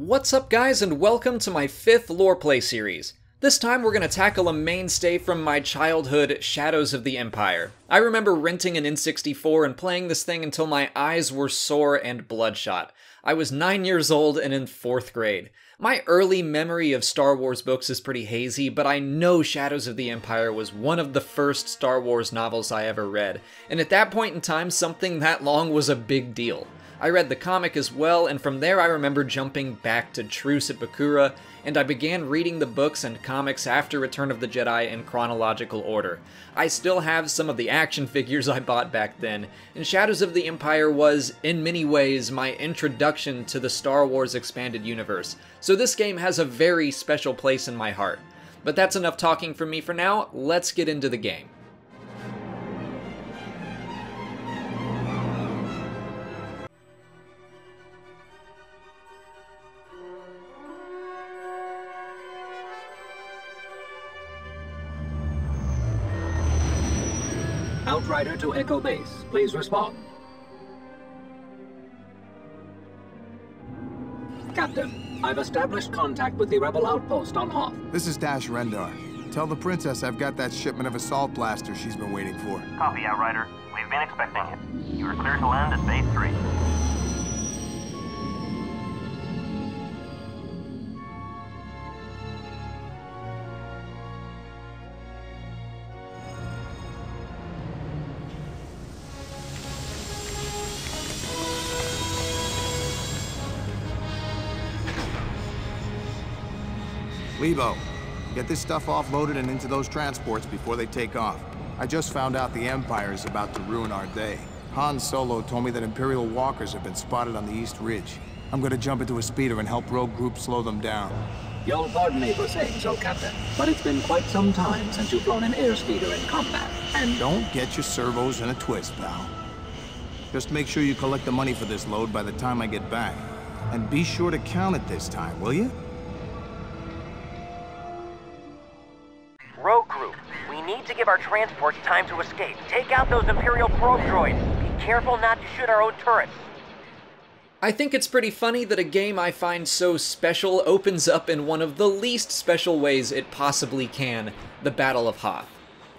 What's up guys, and welcome to my 5th lore play series. This time we're going to tackle a mainstay from my childhood, Shadows of the Empire. I remember renting an N64 and playing this thing until my eyes were sore and bloodshot. I was 9 years old and in 4th grade. My early memory of Star Wars books is pretty hazy, but I know Shadows of the Empire was one of the first Star Wars novels I ever read, and at that point in time, something that long was a big deal. I read the comic as well, and from there I remember jumping back to Truce at Bakura, and I began reading the books and comics after Return of the Jedi in chronological order. I still have some of the action figures I bought back then, and Shadows of the Empire was, in many ways, my introduction to the Star Wars expanded universe, so this game has a very special place in my heart. But that's enough talking from me for now, let's get into the game. Outrider to Echo Base, please respond. Captain, I've established contact with the rebel outpost on Hoth. This is Dash Rendar. Tell the Princess I've got that shipment of assault blasters she's been waiting for. Copy, Outrider. We've been expecting it. You are clear to land at Base 3. Levo, get this stuff offloaded and into those transports before they take off. I just found out the Empire is about to ruin our day. Han Solo told me that Imperial walkers have been spotted on the East Ridge. I'm gonna jump into a speeder and help Rogue Group slow them down. You'll pardon me for saying so, Captain, but it's been quite some time since you've flown an airspeeder in combat, and... Don't get your servos in a twist, pal. Just make sure you collect the money for this load by the time I get back. And be sure to count it this time, will you? Rogue Group, we need to give our transports time to escape. Take out those Imperial probe droids. Be careful not to shoot our own turrets. I think it's pretty funny that a game I find so special opens up in one of the least special ways it possibly can, the Battle of Hoth.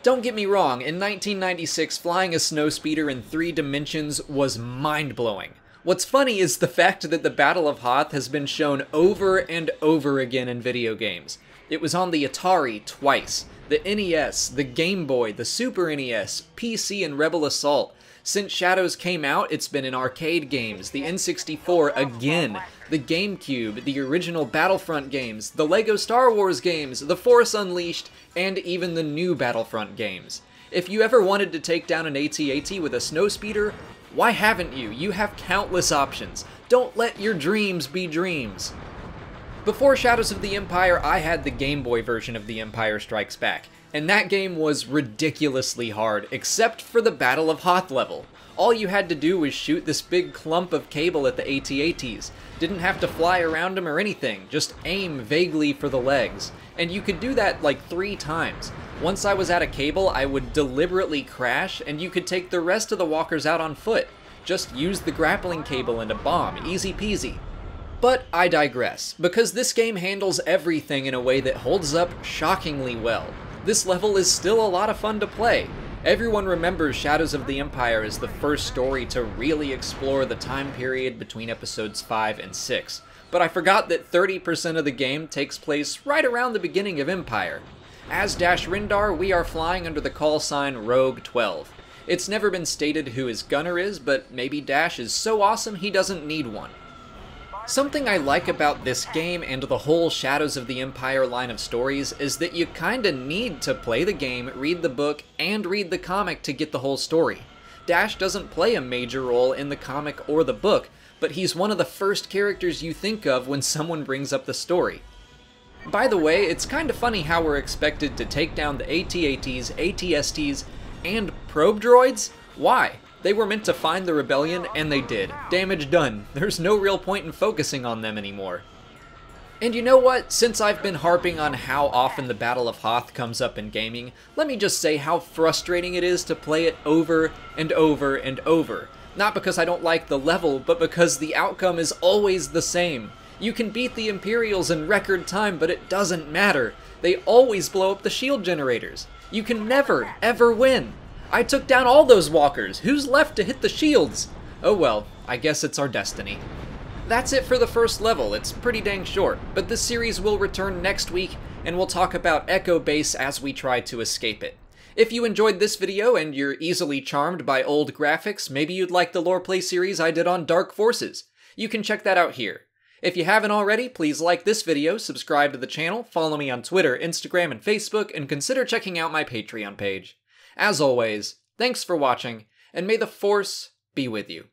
Don't get me wrong, in 1996 flying a snowspeeder in 3 dimensions was mind-blowing. What's funny is the fact that the Battle of Hoth has been shown over and over again in video games. It was on the Atari twice, the NES, the Game Boy, the Super NES, PC, and Rebel Assault. Since Shadows came out, it's been in arcade games, the N64 again, the GameCube, the original Battlefront games, the LEGO Star Wars games, The Force Unleashed, and even the new Battlefront games. If you ever wanted to take down an AT-AT with a snowspeeder, why haven't you? You have countless options. Don't let your dreams be dreams. Before Shadows of the Empire, I had the Game Boy version of The Empire Strikes Back, and that game was ridiculously hard, except for the Battle of Hoth level. All you had to do was shoot this big clump of cable at the AT-ATs. Didn't have to fly around them or anything, just aim vaguely for the legs. And you could do that like 3 times. Once I was at a cable, I would deliberately crash, and you could take the rest of the walkers out on foot. Just use the grappling cable and a bomb, easy peasy. But I digress, because this game handles everything in a way that holds up shockingly well. This level is still a lot of fun to play. Everyone remembers Shadows of the Empire as the first story to really explore the time period between episodes 5 and 6, but I forgot that 30% of the game takes place right around the beginning of Empire. As Dash Rendar, we are flying under the call sign Rogue 12. It's never been stated who his gunner is, but maybe Dash is so awesome he doesn't need one. Something I like about this game and the whole Shadows of the Empire line of stories is that you kinda need to play the game, read the book, and read the comic to get the whole story. Dash doesn't play a major role in the comic or the book, but he's one of the first characters you think of when someone brings up the story. By the way, it's kinda funny how we're expected to take down the AT-ATs, AT-STs, and probe droids? Why? They were meant to find the rebellion, and they did. Damage done. There's no real point in focusing on them anymore. And you know what? Since I've been harping on how often the Battle of Hoth comes up in gaming, let me just say how frustrating it is to play it over and over and over. Not because I don't like the level, but because the outcome is always the same. You can beat the Imperials in record time, but it doesn't matter. They always blow up the shield generators. You can never, ever win. I took down all those walkers. Who's left to hit the shields? Oh well, I guess it's our destiny. That's it for the first level. It's pretty dang short, but this series will return next week, and we'll talk about Echo Base as we try to escape it. If you enjoyed this video and you're easily charmed by old graphics, maybe you'd like the lore play series I did on Dark Forces. You can check that out here. If you haven't already, please like this video, subscribe to the channel, follow me on Twitter, Instagram, and Facebook, and consider checking out my Patreon page. As always, thanks for watching, and may the Force be with you.